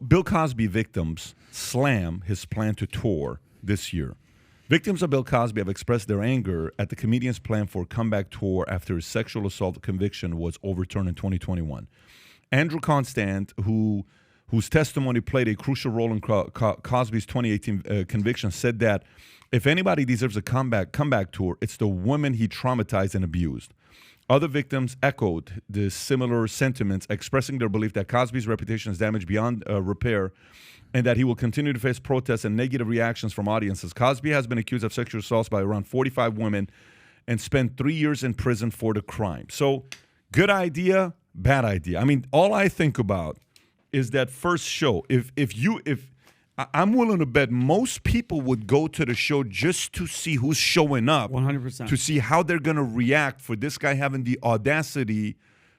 Bill Cosby victims slam his plan to tour this year. Victims of Bill Cosby have expressed their anger at the comedian's plan for a comeback tour after his sexual assault conviction was overturned in 2021. Andrew Constant, whose testimony played a crucial role in Cosby's 2018 conviction, said that if anybody deserves a comeback tour, it's the women he traumatized and abused. Other victims echoed the similar sentiments, expressing their belief that Cosby's reputation is damaged beyond repair and that he will continue to face protests and negative reactions from audiences. Cosby has been accused of sexual assaults by around 45 women and spent 3 years in prison for the crime. So, good idea, bad idea. I mean, all I think about is that first show. If I'm willing to bet most people would go to the show just to see who's showing up. 100%. To see how they're going to react for this guy having the audacity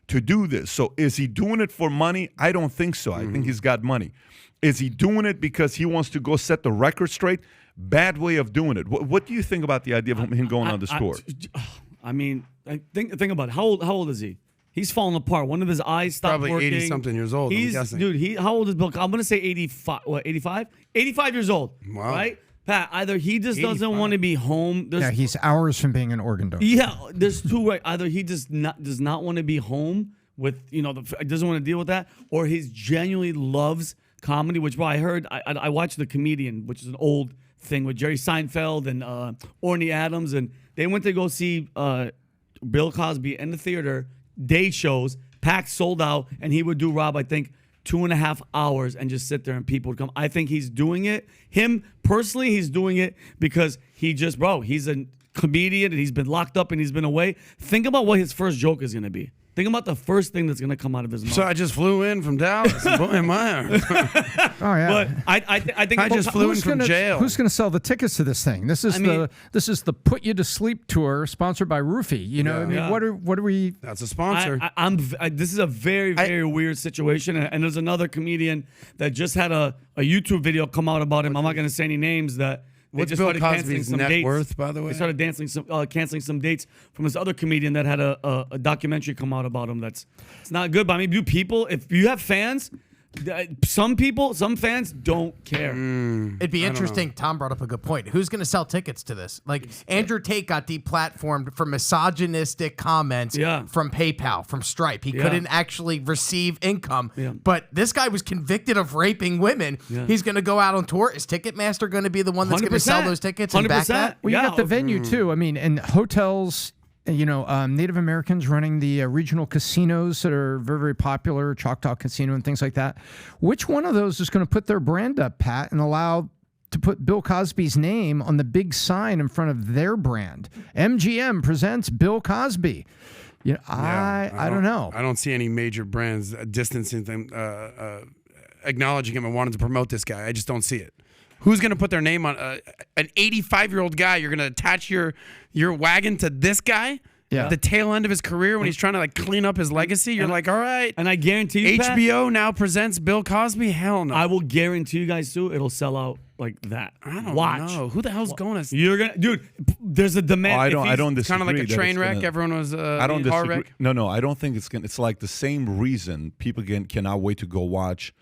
to do this. So is he doing it for money? I don't think so. I think he's got money. Is he doing it because he wants to go set the record straight? Bad way of doing it. What do you think about the idea of him going on this tour? I mean, think about it. How old is he? He's falling apart. One of his eyes stopped Probably working. 80-something years old, I'm guessing. Dude, how old is Bill? I'm going to say 85. What, 85? 85 years old. Wow. Right? Pat, either he just doesn't want to be home. Yeah, he's hours from being an organ donor. Yeah, there's two ways. Either he does not want to be home with, doesn't want to deal with that, or he genuinely loves comedy, which, I heard, I watched The Comedian, which is an old thing with Jerry Seinfeld and Orny Adams, and they went to go see Bill Cosby in the theater, day shows, packed, sold out, and he would do, Rob, I think, 2.5 hours and just sit there and people would come. I think he's doing it. Him, personally, he's doing it because he's a comedian and he's been locked up and he's been away. Think about what his first joke is going to be. Think about the first thing that's going to come out of his mouth. So I just flew in from Dallas. Boy, my Oh yeah. But I think I just flew in from jail. Who's going to sell the tickets to this thing? This is the Put You to Sleep tour sponsored by Roofie. You know, what are we? That's a sponsor. This is a very, very weird situation. And there's another comedian that just had a YouTube video come out about him. I'm not going to say any names that. They What's just Bill started canceling Cosby's some net dates. worth, by the way? They started canceling some dates from this other comedian that had a documentary come out about him. It's not good. But I mean, if you have fans, some fans don't care. It'd be interesting. Tom brought up a good point. Who's going to sell tickets to this? Like Andrew Tate got deplatformed for misogynistic comments from PayPal, from Stripe. He couldn't actually receive income. Yeah. But this guy was convicted of raping women. Yeah. He's going to go out on tour. Is Ticketmaster going to be the one that's going to sell those tickets and back that? Well, you got the venue too. I mean, and hotels. Native Americans running the regional casinos that are very, very popular, Choctaw Casino and things like that. Which one of those is going to put their brand up, Pat, and allow to put Bill Cosby's name on the big sign in front of their brand? MGM presents Bill Cosby. I don't know. I don't see any major brands distancing them, acknowledging him and wanting to promote this guy. I just don't see it. Who's going to put their name on an 85-year-old guy? You're going to attach your wagon to this guy? Yeah. At the tail end of his career when he's trying to clean up his legacy? You're like, all right. And I guarantee you, HBO Pat, now presents Bill Cosby? Hell no. I will guarantee you guys, too, it'll sell out like that. I don't know. Who the hell's going to... You're going to... Dude, there's a demand. I don't disagree. Kind of like a train wreck. Everyone was I don't disagree. car wreck. No, I don't think it's going to... It's like the same reason people cannot wait to go watch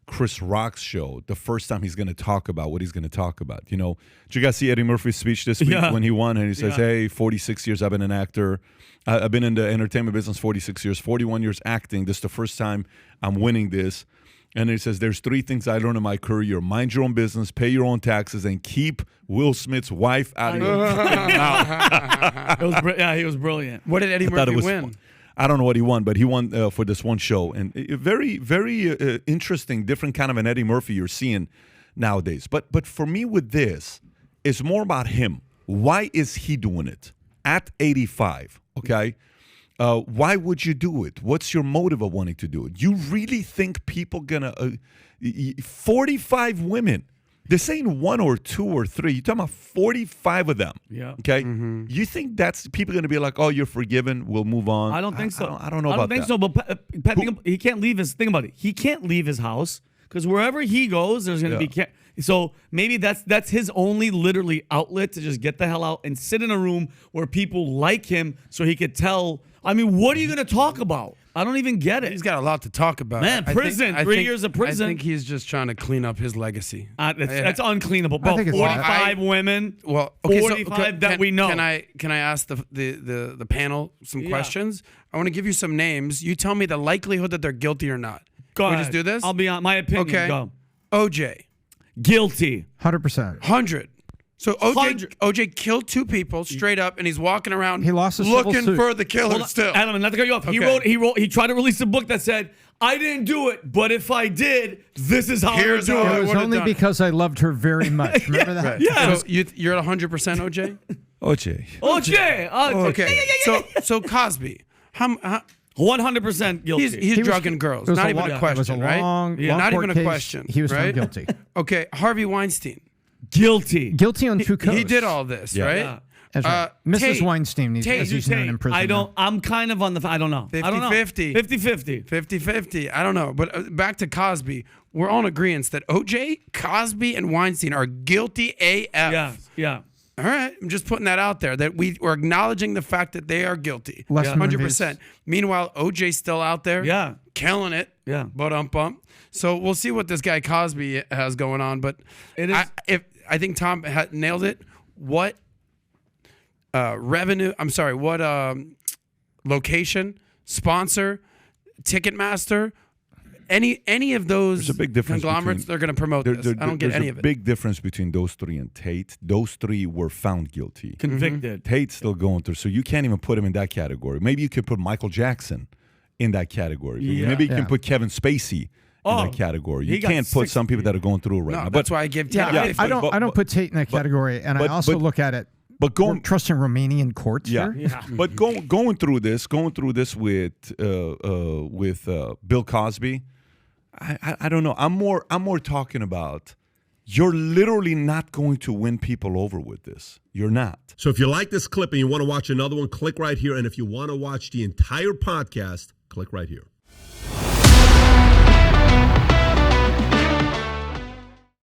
Chris Rock's show the first time he's going to talk about what he's going to talk about. Did you guys see Eddie Murphy's speech this week when he won? And he says, hey, 46 years I've been an actor. I've been in the entertainment business 46 years, 41 years acting. This is the first time I'm winning this. And he says, there's 3 things I learned in my career. Mind your own business, pay your own taxes, and keep Will Smith's wife out of your mouth. He was brilliant. What did Eddie Murphy win? I don't know what he won, but he won for this one show. And very, very interesting, different kind of an Eddie Murphy you're seeing nowadays. But for me with this, it's more about him. Why is he doing it at 85, okay? Why would you do it? What's your motive of wanting to do it? You really think people going to 45 women. This ain't 1 or 2 or 3. You're talking about 45 of them. Yeah. Okay? Mm-hmm. You think that's people going to be like, oh, you're forgiven, we'll move on? I don't think so. I don't know about that. I don't think so, but Pat, he can't leave his... Think about it. He can't leave his house because wherever he goes, there's going to be... So maybe that's his only literally outlet to just get the hell out and sit in a room where people like him so he could tell... I mean, what are you going to talk about? I don't even get it. He's got a lot to talk about. Man, prison, 3 years of prison. I think he's just trying to clean up his legacy. That's uncleanable. I Bro, think it's 45 women. Well, okay, 45 that we know. Can I ask the panel some questions? I want to give you some names. You tell me the likelihood that they're guilty or not. Go Can we ahead. just do this? I'll be on my opinion. Okay. Go. OJ, Guilty. 100%. 100. So $100. OJ killed 2 people straight up, and he's walking around He lost a civil looking suit. for the killer Hold on, still. Adam, not to cut you off. Okay. He tried to release a book that said, I didn't do it, but if I did, this is how Here's I would how do I it. It was would've only done it. because I loved her very much. Remember that? Right. Yeah. So you're at 100% OJ? OJ. OJ. Okay. So Cosby, how 100% guilty. he's He was- drugging girls. it was Not a even long- a it was question, a right? long Not court even a case. question. He was found right? guilty. Okay, Harvey Weinstein. Guilty. Guilty on 2 counts. He did all this, Yeah. right? Yeah. That's right. Mrs. Tate. Weinstein, Tate, as he's known in prison. I don't. I'm kind of on the. I don't know. 50-50. 50-50. 50-50. I don't know. But back to Cosby. We're all in agreement that OJ, Cosby, and Weinstein are guilty AF. Yeah. Yeah. All right. I'm just putting that out there, that we're acknowledging the fact that they are guilty. Less than 100%. Meanwhile, OJ's still out there. Yeah. Killing it. Yeah. Bump. So we'll see what this guy Cosby has going on. But It is- I think Tom nailed it. What revenue? I'm sorry. What location, sponsor, Ticketmaster? Any of those There's a big difference conglomerates, between- they're going to promote this. I don't get any of it. There's a big difference between those 3 and Tate. Those 3 were found guilty. Convicted. Tate's still going through, so you can't even put him in that category. Maybe you could put Michael Jackson in that category. Yeah. Maybe you Yeah. can put Kevin Spacey in that category. he You got can't put 6 some people that are going through it right No, now. that's why I give Tate. Yeah, a 50. I don't put Tate in that category, and I but- also but- look at it. But We're going, trusting Romanian courts yeah. here. But going through this with Bill Cosby, I don't know. I'm more talking about, you're literally not going to win people over with this. You're not. So if you like this clip and you want to watch another one, click right here. And if you want to watch the entire podcast, click right here.